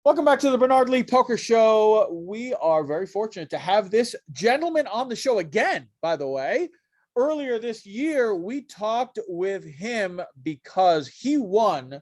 Welcome back to the Bernard Lee Poker Show. We are very fortunate to have this gentleman on the show again, by the way. Earlier this year, we talked with him because he won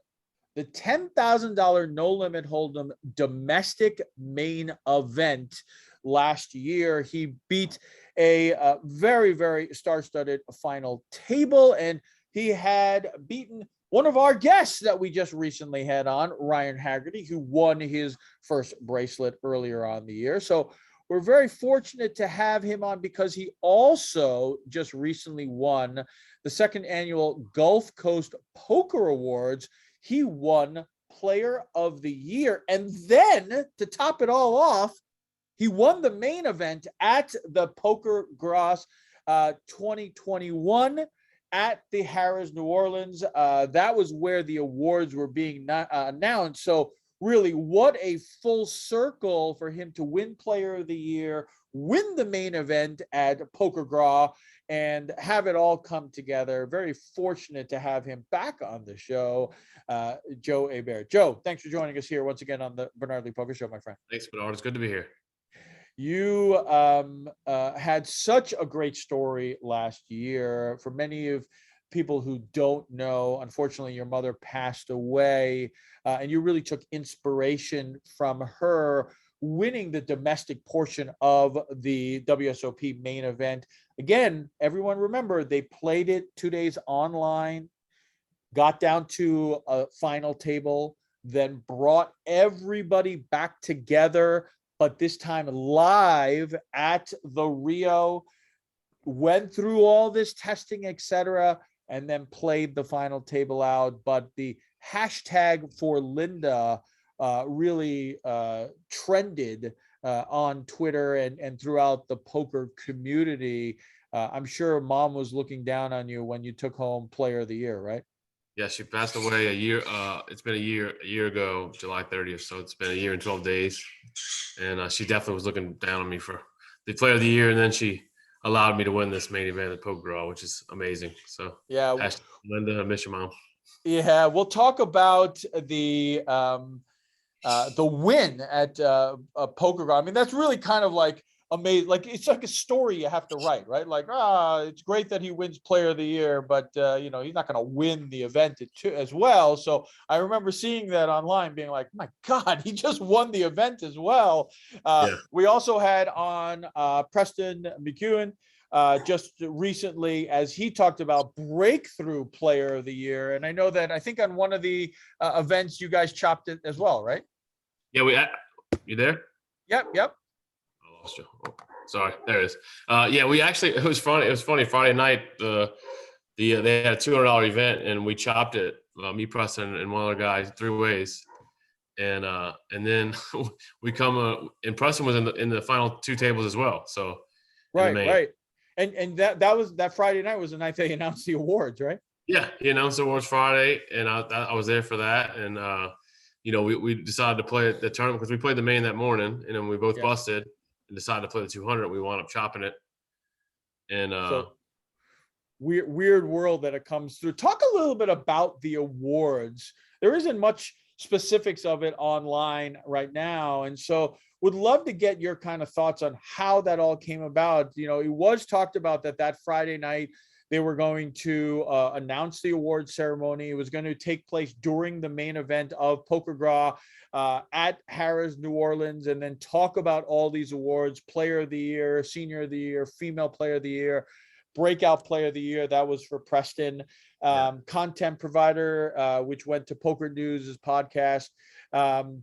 the $10,000 No Limit Hold'em domestic main event last year. He beat a very, very star-studded final table, and he had beaten one of our guests that we just recently had on, Ryan Haggerty, who won his first bracelet earlier on the year. So we're very fortunate to have him on because he also just recently won the second annual Gulf Coast Poker Awards. He won Player of the Year. And then to top it all off, he won the main event at the Poker Gras 2021 at the Harrah's New Orleans. That was where the awards were being announced. So really, what a full circle for him to win Player of the Year, win the main event at Poker Gras, and have it all come together. Very fortunate to have him back on the show, Joe Hebert. Joe, thanks for joining us here once again on the Bernard Lee Poker Show, my friend. Thanks, Bernard. It's good to be here. You had such a great story last year. For many of people who don't know, unfortunately, your mother passed away, and you really took inspiration from her winning the domestic portion of the WSOP main event. Again, everyone remember, they played it 2 days online, got down to a final table, then brought everybody back together, but this time live at the Rio, went through all this testing, etc., and then played the final table out. But the hashtag for Linda really trended on Twitter and throughout the poker community. I'm sure mom was looking down on you when you took home Player of the Year, right? Yeah, she passed away a year. It's been a year ago, July 30th. So it's been a year and 12 days. And she definitely was looking down on me for the Player of the Year. And then she allowed me to win this main event at Poker Gras, which is amazing. So yeah, Linda, I miss your mom. Yeah, we'll talk about the win at Poker Gras. I mean, that's really kind of like amazing. Like, it's like a story you have to write, right? Like, it's great that he wins Player of the Year, but he's not going to win the event as well. So I remember seeing that online, being like, my God, he just won the event as well. We also had on Preston McEwen just recently, as he talked about breakthrough Player of the Year. And I know that I think on one of the events you guys chopped it as well, right? Yeah, you there? Yep. I lost you. Oh, sorry, there it is. Yeah, we actually, it was funny. Friday night, they had a $200 event, and we chopped it. Me, Preston, and one other guy 3 ways, and then we come and Preston was in the final 2 tables as well. So right. And that was that Friday night was the night they announced the awards, right? Yeah, he announced the awards Friday, and I was there for that. And we decided to play the tournament because we played the main that morning, and then we both busted and decided to play the 200. We wound up chopping it. And so weird world that it comes through. Talk a little bit about the awards. There isn't much specifics of it online right now, and so would love to get your kind of thoughts on how that all came about. It was talked about that Friday night they were going to announce the award ceremony. It was going to take place during the main event of Poker Gras at Harrah's New Orleans, and then talk about all these awards: Player of the Year, Senior of the Year, Female Player of the Year, Breakout Player of the Year. That was for Preston. Content Provider, which went to Poker News' podcast.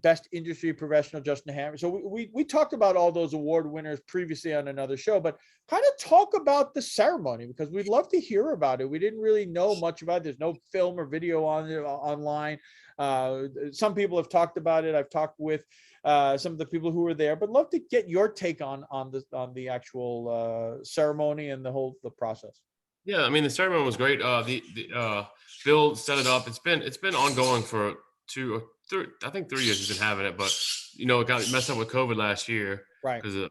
Best Industry Professional, Justin Hammer. So we talked about all those award winners previously on another show, but kind of talk about the ceremony, because we'd love to hear about it. We didn't really know much about it. There's no film or video on it online. Some people have talked about it. I've talked with some of the people who were there, but love to get your take on the actual ceremony and the process. Yeah, I mean, the ceremony was great. Bill set it up. It's been ongoing for 2 or 3, I think 3 years he's been having it, but it got messed up with COVID last year, right? Because of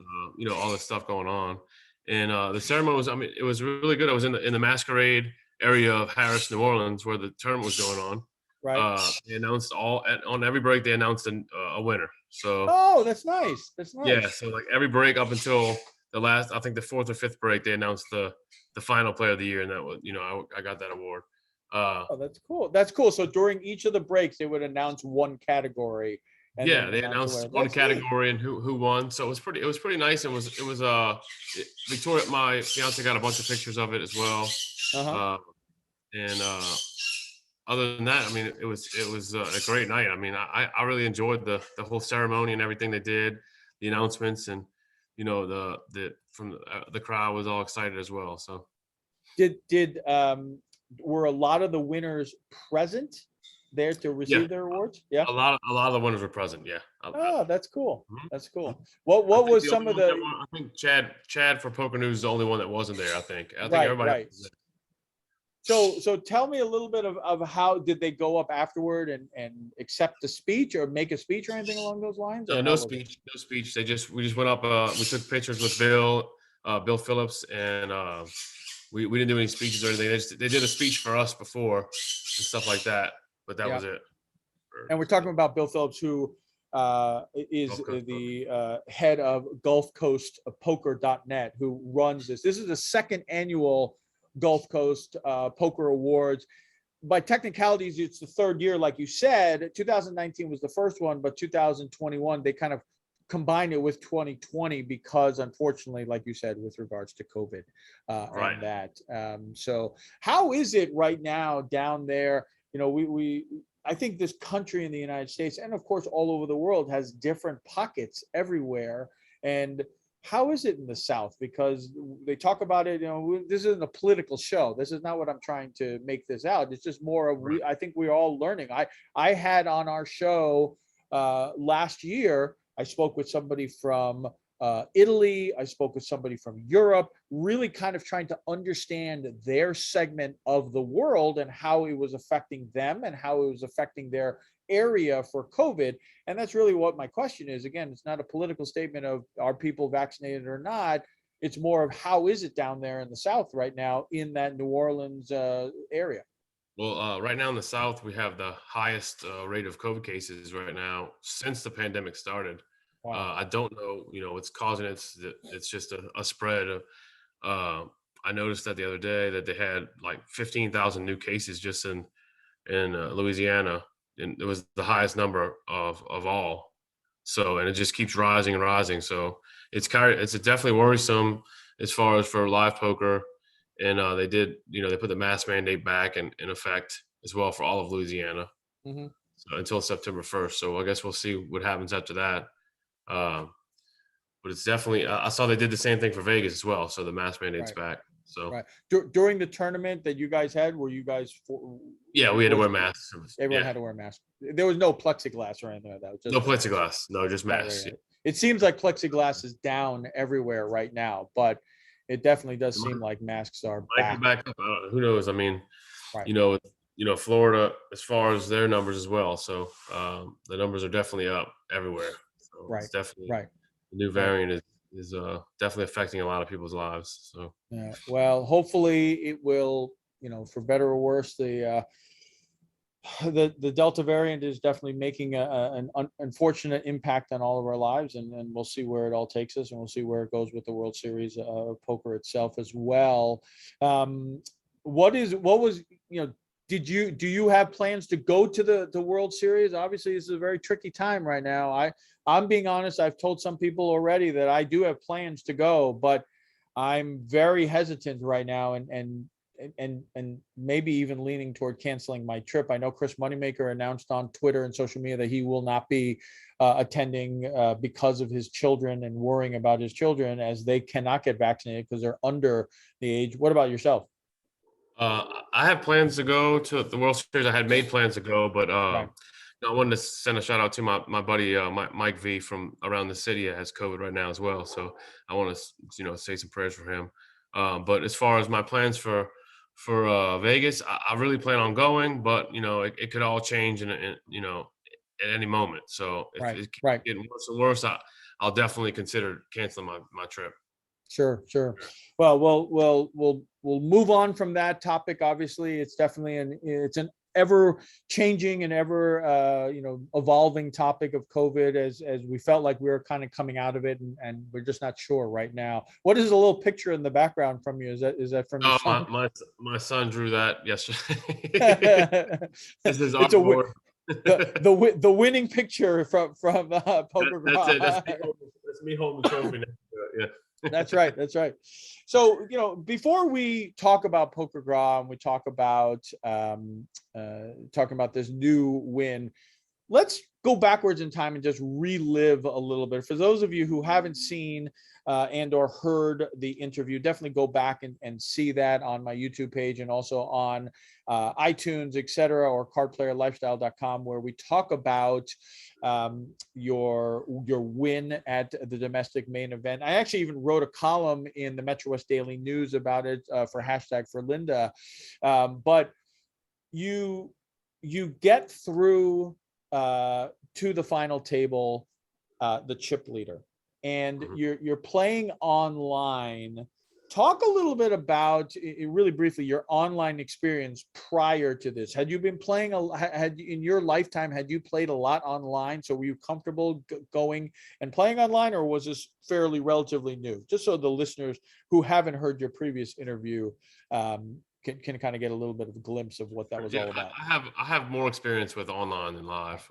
all this stuff going on. And the ceremony was, it was really good. I was in the masquerade area of Harrah's, New Orleans, where the tournament was going on. Right. They announced on every break. They announced a winner. So Oh, that's nice. That's nice. yeah, so like every break up until the last, I think the fourth or fifth break, they announced the final player of the year, and that was, I got that award. Oh, that's cool. That's cool. So during each of the breaks, they would announce one category, and Yeah, then they announce the announced winner. one That's neat. category and who won. So it was pretty nice. Victoria, my fiance, got a bunch of pictures of it as well. Uh-huh. And other than that, I mean, it was a great night. I mean, I really enjoyed the whole ceremony and everything they did, the announcements, and the crowd was all excited as well. So Did were a lot of the winners present there to yeah, receive their awards? Yeah. a lot of the winners were present. Yeah. Oh, that's cool. Mhm. That's cool. I What think was the some only of one that the won, I think Chad for Poker News is the only one that wasn't there. I think right, everybody else right. was there. So tell me a little bit of how did they go up afterward and accept the speech or make a speech or anything along those lines, or No, how no was it? speech, no speech. We just went up. We took pictures with Bill Phillips, and we didn't do any speeches or anything. They did a speech for us before and stuff like that, but that Yeah. was it. And we're talking about Bill Phillips, who is Gulf Coast the head of Gulf Coast Poker.net, who runs this. This is the second annual Gulf Coast Poker Awards. By technicalities, it's the third year, like you said. 2019 was the first one, but 2021 they kind of combined it with 2020 because, unfortunately, like you said, with regards to COVID Right. and that. So, how is it right now down there? You know, I think this country in the United States, and of course all over the world, has different pockets everywhere. And how is it in the South? Because they talk about it, this isn't a political show. This is not what I'm trying to make this out. It's just more of, Right. I think we're all learning. I had on our show last year, I spoke with somebody from Italy. I spoke with somebody from Europe, really kind of trying to understand their segment of the world and how it was affecting them and how it was affecting their area for COVID. And that's really what my question is. Again, it's not a political statement of are people vaccinated or not. It's more of how is it down there in the South right now in that New Orleans area? Well, right now in the South, we have the highest rate of COVID cases right now since the pandemic started. Wow. I don't know, what's causing it. It's just a spread of. I noticed that the other day that they had like 15,000 new cases just in Louisiana, and it was the highest number of all. So, and it just keeps rising and rising. So it's definitely worrisome as far as for live poker. And they put the mask mandate back in effect as well for all of Louisiana. Mm-hmm. So until September 1st. So I guess we'll see what happens after that. But it's definitely, I saw they did the same thing for Vegas as well. So the mask mandate's Right. back. So Right. During the tournament that you guys had, were you guys yeah, we had to wear masks. Everyone Yeah. had to wear masks. There was no plexiglass or anything like that. It was No just plexiglass. No, just right, masks. right, right. It seems like plexiglass is down everywhere right now, but it definitely does seem like masks are Might be back. back up. Who knows? I mean, Right. Florida as far as their numbers as well. So the numbers are definitely up everywhere. So Right. it's definitely Right. the new Right. variant is definitely affecting a lot of people's lives. So Yeah. Well, hopefully it will, for better or worse, the Delta variant is definitely making an unfortunate impact on all of our lives, and we'll see where it all takes us, and we'll see where it goes with the World Series of Poker itself as well. What was, do you have plans to go to the World Series? Obviously, this is a very tricky time right now. I'm being honest. I've told some people already that I do have plans to go, but I'm very hesitant right now, and maybe even leaning toward canceling my trip. I know Chris Moneymaker announced on Twitter and social media that he will not be attending because of his children and worrying about his children as they cannot get vaccinated because they're under the age. What about yourself? I have plans to go to the World Series. I had made plans to go, but Right. I wanted to send a shout out to my buddy Mike V from around the city that has COVID right now as well. So I want to say some prayers for him. But as far as my plans for Vegas, I really plan on going, but it could all change in at any moment. So if Right. it keeps Right. getting worse and worse, I'll definitely consider canceling my trip. Sure, sure. Well, we'll move on from that topic. Obviously, it's definitely it's an ever changing and ever evolving topic of COVID as we felt like we were kind of coming out of it, and we're just not sure right now. What is a little picture in the background from you? Is that from your son? My son drew that yesterday. This is our It's a board. the winning picture from Poker That's it. Gras. That's me holding the trophy next to it. Yeah. That's right. That's right. So, before we talk about Poker Gras and we talk about talking about this new win, let's go backwards in time and just relive a little bit. For those of you who haven't seen and or heard the interview, definitely go back and see that on my YouTube page and also on iTunes, etc., or cardplayerlifestyle.com, where we talk about your win at the domestic main event. I actually even wrote a column in the Metro West Daily News about it for #4Linda. But you get through to the final table, the chip leader, and you're playing online. Talk a little bit about, really briefly, your online experience prior to this. Had you been playing in your lifetime, had you played a lot online? So were you comfortable going and playing online, or was this fairly relatively new? Just so the listeners who haven't heard your previous interview can kind of get a little bit of a glimpse of what that was all about. I have more experience with online than live.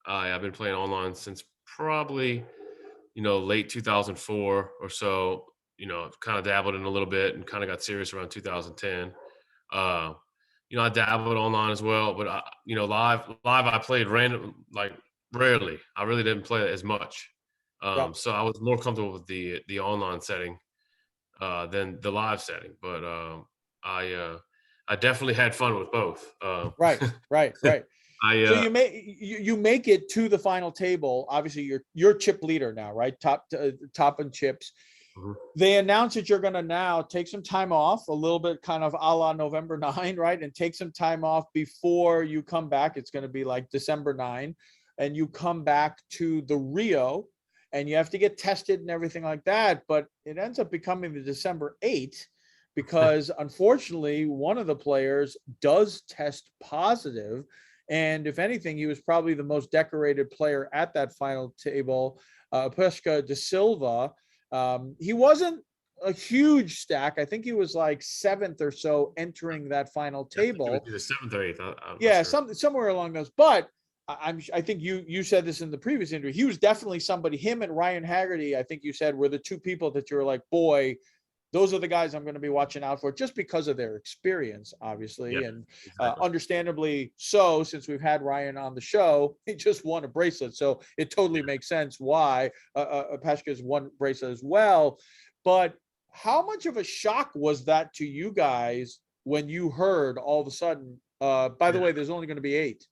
I've been playing online since probably late 2004 or so. Kind of dabbled in a little bit and kind of got serious around 2010. I dabbled online as well, but live I played random, like rarely. I really didn't play as much. So I was more comfortable with the online setting than the live setting. But I definitely had fun with both. Right. So I you make it to the final table. Obviously, you're chip leader now, right? Top in chips. They announce that you're going to now take some time off, a little bit kind of a la November 9, right? And take some time off before you come back. It's going to be like December 9, and you come back to the Rio, and you have to get tested and everything like that. But it ends up becoming the December 8, because unfortunately, one of the players does test positive. And if anything, he was probably the most decorated player at that final table, Peshka de Silva. He wasn't a huge stack. I think he was like 7th or so entering that final table. The 7th or 8th. Yeah, sure. Somewhere along those. But I think you said this in the previous interview. He was definitely somebody. Him and Ryan Haggerty, I think you said, were the two people that you were like, boy, those are the guys I'm going to be watching out for, just because of their experience, obviously. Yeah, and exactly. Understandably so, since we've had Ryan on the show, he just won a bracelet. So it totally makes sense why Peshka's won bracelet as well. But how much of a shock was that to you guys when you heard all of a sudden, by the way, there's only going to be 8?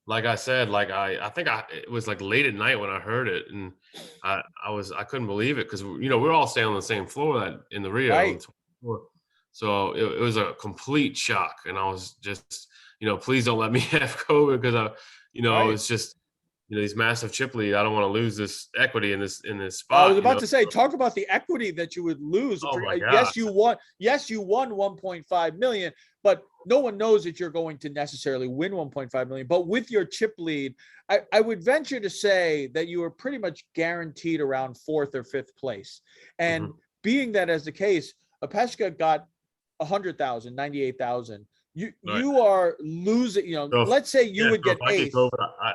Like I said, I think it was like late at night when I heard it, and I couldn't believe it, because we're all staying on the same floor in the Rio, right. So it was a complete shock, and I was just please don't let me have COVID, because right. It's just these massive chip lead. I don't want to lose this equity in this spot. I was about to say, talk about the equity that you would lose. Oh my gosh. Yes, you won 1.5 million, but no one knows that you're going to necessarily win 1.5 million. But with your chip lead, I would venture to say that you were pretty much guaranteed around 4th or 5th place. And being that as the case, Peshka got 100,000, 98,000. You are losing, so let's say you would get 8th.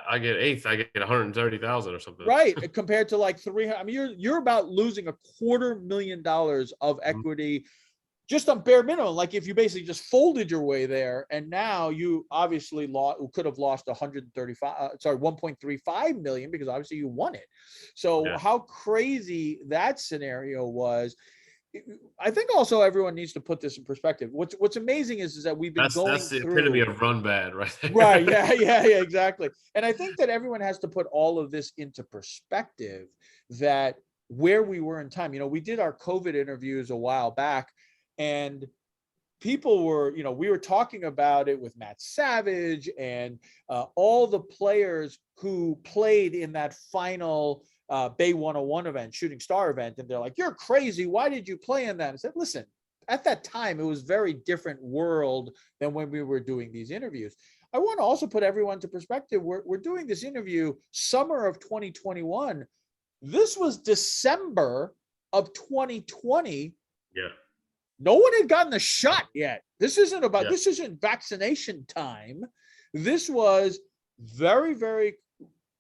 I get 8th, I get 130,000 or something. Right. Compared to like 300. I mean, you're about losing $250,000 of equity just on bare minimum. Like, if you basically just folded your way there, and now you obviously could have lost 1.35 million, because obviously you won it. So how crazy that scenario was. I think also everyone needs to put this in perspective. What's amazing is that we've been that's the epitome of run bad, right there. Right. Yeah, exactly. And I think that everyone has to put all of this into perspective, that where we were in time. We did our COVID interviews a while back, and people were, we were talking about it with Matt Savage and all the players who played in that final Bay 101 event, Shooting Star event. And they're like, you're crazy. Why did you play in that? I said, listen, at that time, it was very different world than when we were doing these interviews. I want to also put everyone to perspective. We're doing this interview summer of 2021. This was December of 2020. Yeah. No one had gotten the shot yet. This Yeah. isn't vaccination time. This was very, very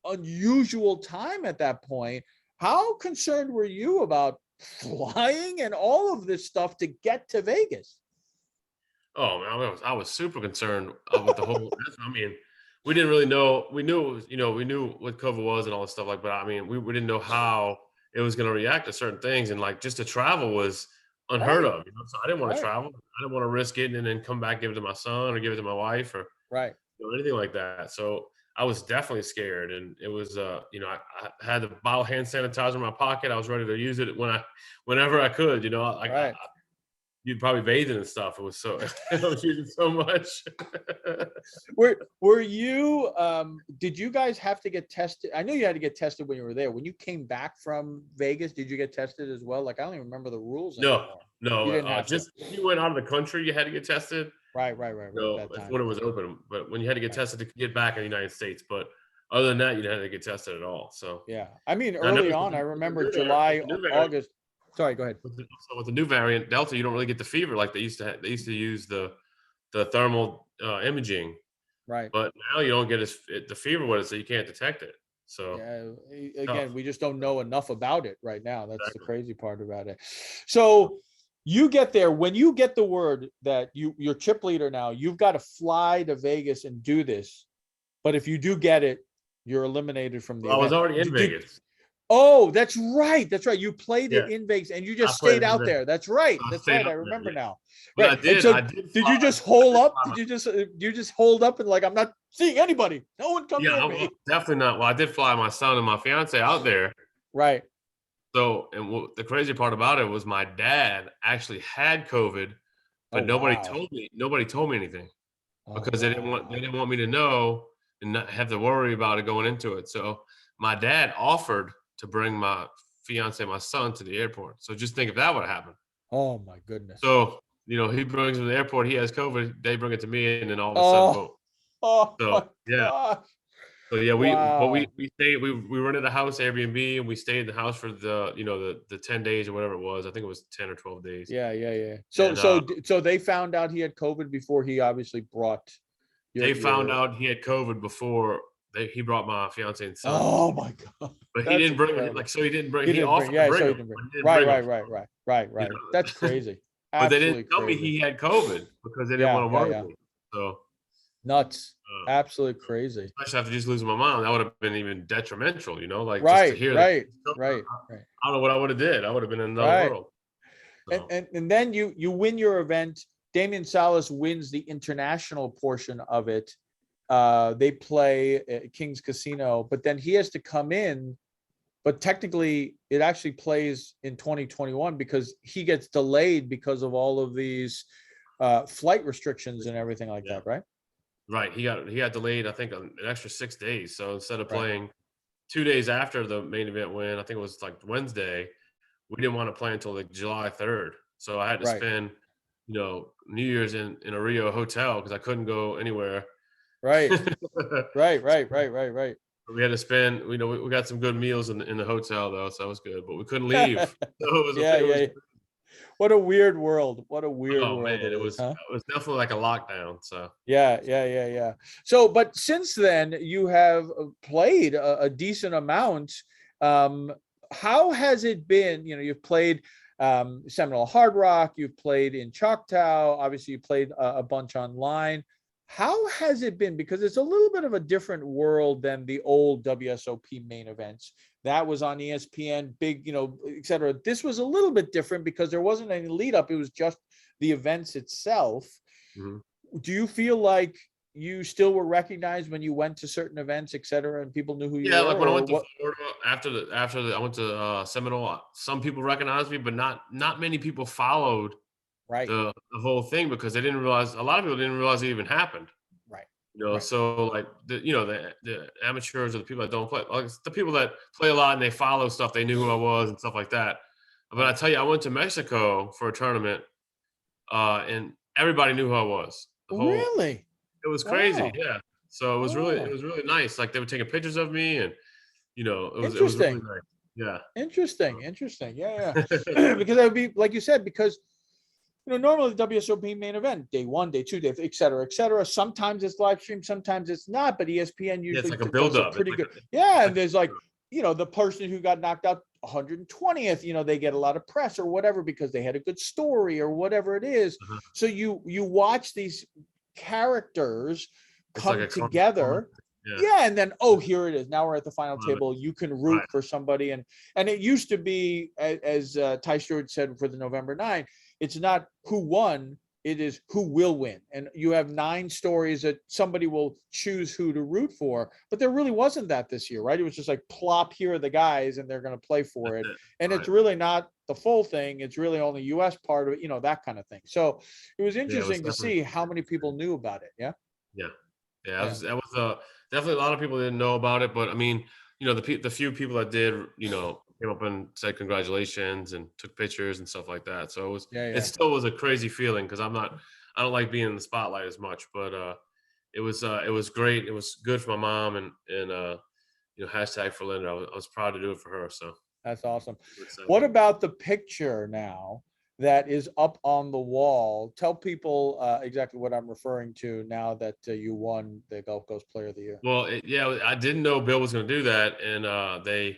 unusual time at that point. How concerned were you about flying and all of this stuff to get to Vegas? Oh man, I was super concerned with the whole. I mean, we didn't really know. We knew it was, we knew what COVID was and all this stuff. Like, but I mean, we didn't know how it was going to react to certain things, and like just to travel was unheard Right, of. So I didn't want to right, travel. I didn't want to risk it and then come back, give it to my son or give it to my wife or right. anything like that. So I was definitely scared, and it was, I had the bottle of hand sanitizer in my pocket. I was ready to use it whenever I could. Right. You'd probably bathe it and stuff. It was so I was using so much. Were you did you guys have to get tested? I know you had to get tested when you were there. When you came back from Vegas, did you get tested as well? Like I don't even remember the rules No, anymore. no. You didn't have Just to. if you went out of the country, you had to get tested. Right. That That's time. when it was open. But when you had to get Right. tested to get back in the United States, but other than that, you didn't have to get tested at all. So Yeah. I mean, I early noticed on, I with the remember with July, the new variant, August. Sorry, go ahead. with the new variant Delta, you don't really get the fever like they used to. They used to use the thermal imaging, Right. but now you don't get the fever with it, so you can't detect it. So Yeah. tough. Again, we just don't know enough about it right now. That's the Exactly. crazy part about it. So you get there. When you get the word that you're chip leader now, you've got to fly to Vegas and do this. But if you do get it, you're eliminated from the Well, I was event. already in Vegas. Oh, that's right. That's right. You played Yeah, it in Vegas and you I just played stayed it in out Vegas. there. That's right. I That's stayed right. up I there. remember Yeah. now. But Right. And so I did did fly. you just hold up? I Did you just hold up and like, I'm not seeing anybody. No one come Yeah, near well, me. definitely not. Well, I did fly my son and my fiance out there. Right. So, and the crazy part about it was my dad actually had COVID, Oh, but wow. nobody told me anything Oh, because they wow. didn't want me to know and not have to worry about it going into it. So my dad offered to bring my fiance and my son to the airport. So just think if that would have happened. Oh my goodness. So, he brings them to the airport, he has COVID, they bring it to me, and then all of a sudden, Oh, boom. oh So, my yeah. gosh. So yeah, Wow. we stayed we rented a house Airbnb and we stayed in the house for the 10 days or whatever it was. I think it was 10 or 12 days. Yeah. And So they found out he had COVID before he obviously brought they found your. out he had COVID before he brought my fiance and son. Oh my God. But he That's didn't bring incredible. so he didn't bring He he didn't bring, offered to yeah, bring so he them, didn't bring. but he didn't Right, bring them. right, right, right, right, You right. That's know. crazy. But they didn't Absolutely tell me crazy. he had COVID because they didn't Yeah, want to yeah, worry yeah. me. So Nuts. uh, Absolutely crazy. especially after just losing my mom, that would have been even detrimental, like just to Right, hear that. right, I right, right, don't know what I would have did. I would have been in another right. world. And So and, and then you win your event. Damian Salas wins the international portion of it. They play at King's Casino, but then he has to come in. But technically, it actually plays in 2021 because he gets delayed because of all of these flight restrictions and everything like yeah. that, right? Right, he got delayed, I think, an extra 6 days, so instead of Right, playing 2 days after the main event win, I think it was, like, Wednesday, we didn't wanna play until, like, July 3rd, so I had to right, spend, New Year's in a Rio hotel because I couldn't go anywhere. right, right, right, So, right, right, right. we had to spend we got some good meals in the hotel, though, so that was good, but we couldn't leave. So Yeah, it was yeah. What a weird world. What a weird oh, man, world it it is, was huh? it was definitely like a lockdown, so Yeah. So, but since then, you have played a decent amount. Um, how has it been? You've played Seminole Hard Rock, you've played in Choctaw, obviously, you played a bunch online. How has it been? Because it's a little bit of a different world than the old WSOP main events. That was on ESPN, big, et cetera. This was a little bit different because there wasn't any lead up. It was just the events itself. mhm. Do you feel like you still were recognized when you went to certain events, et cetera, and people knew who you Yeah, were, like when I or went to what? Florida after I went to Seminole, some people recognized me, but not many people followed Right, the whole thing because they didn't realize a lot of people didn't realize it even happened. right, right, So like the amateurs or the people that don't play, like the people that play a lot and they follow stuff, they knew who I was and stuff like that. But I right, tell you, I went to Mexico for a tournament and everybody knew who I was. Really? It was crazy. Wow. Yeah. So it Oh, was really nice. Like they were taking pictures of me, and it was really interesting. nice. Yeah. Interesting. Interesting. Yeah, yeah. Because that would be like you said, because normally the WSOP main event, day one, day two, day, et cetera, et cetera. Sometimes it's live streamed, sometimes it's not, but ESPN Yeah, it's usually like a does build a up. pretty good. It's Yeah. like And there's like, the person who got knocked out 120th, they get a lot of press or whatever because they had a good story or whatever it is. uh-huh. So you watch these characters It's like come a together. yeah. Yeah, and then here it is. Now we're at the final Love it. table. You can root Right. for somebody, and it used to be as Ty Stewart said for the November 9. It's not who won; it is who will win. And you have 9 stories that somebody will choose who to root for. But there really wasn't that this year, right? It was just like plop, here are the guys, and they're going to play for That's it. it. And Right. it's really not the full thing. It's really only U.S. part of it, that kind of thing. So it was Yeah, it was interesting to definitely see how many people knew about it. Yeah. yeah. Yeah, Yeah. that was definitely a lot of people didn't know about it, but I mean, the few people that did, came up and said congratulations and took pictures and stuff like that. So Yeah. it Yeah. still was a crazy feeling because I don't like being in the spotlight as much, but it was great. It was good for my mom and hashtag for Linda. I was proud to do it for her. So That's awesome. excited. What about the picture now that is up on the wall? Tell people exactly what I'm referring to now that you won the Gulf Coast Player of the Year. Well, yeah, I didn't know Bill was going to do that, and they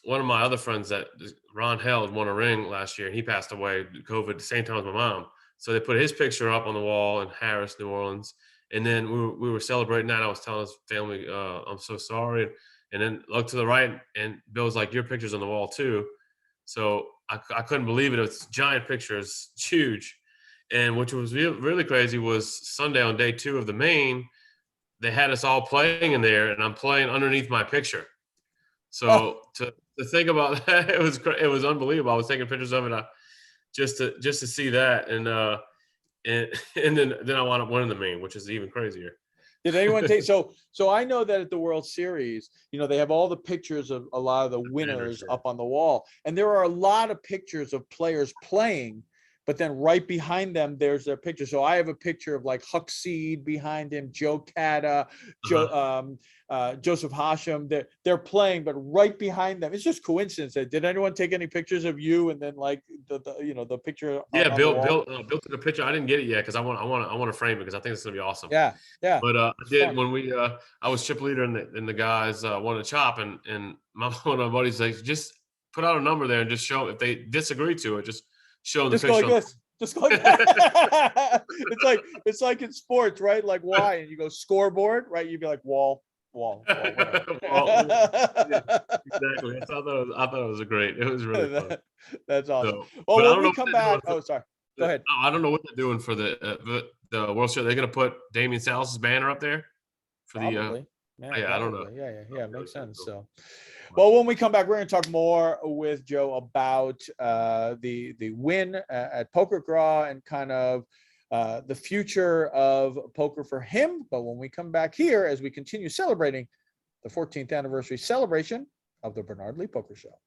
one of my other friends that Ron Held won a ring last year, and he passed away COVID at the same time as my mom. So they put his picture up on the wall in Harris, New Orleans, and then we were celebrating that. I was telling his family, I'm so sorry, and then looked to the right, and Bill was like, "Your picture's on the wall too." So I couldn't believe it. It was giant pictures, it's huge, and which was really crazy was Sunday on day 2 of the main. They had us all playing in there, and I'm playing underneath my picture. Oh, So to think about that, it was unbelievable. I was taking pictures of it just to see that, and and then I wound up winning the main, which is even crazier. did anyone take so I know that at the World Series, they have all the pictures of a lot of the winners Yeah. up on the wall. And there are a lot of pictures of players playing, but then right behind them, there's their picture. So I have a picture of like Huckseed behind him, Joe Cata, Joseph Hashem. They're playing, but right behind them, it's just coincidence. Did anyone take any pictures of you and then like the picture Yeah, on the wall? Bill took a picture. I didn't get it yet because I want to frame it because I think it's gonna be awesome. Yeah, yeah, But I it's did fun. when I was chip leader and the guys wanted to chop and one of my buddies like just put out a number there and just show if they disagree to it, just show them the Just go like picture. this. Just go like that. it's like in sports, right? Like why? And you go scoreboard, right? You'd be like wall. Well, yeah, exactly. I thought it was great. It was really fun. That's awesome. So, Well, but I when don't we know what come they're doing back, sorry. Go ahead. I don't know what they're doing for the World Series. They're going to put Damian Salas' banner up there for the. Probably. Yeah, Yeah, I don't know. probably. Yeah. Makes sense. Cool. So, well, when we come back, we're going to talk more with Joe about the win at Poker Gras and kind of the future of poker for him. But when we come back here, as we continue celebrating the 14th anniversary celebration of the Bernard Lee Poker Show.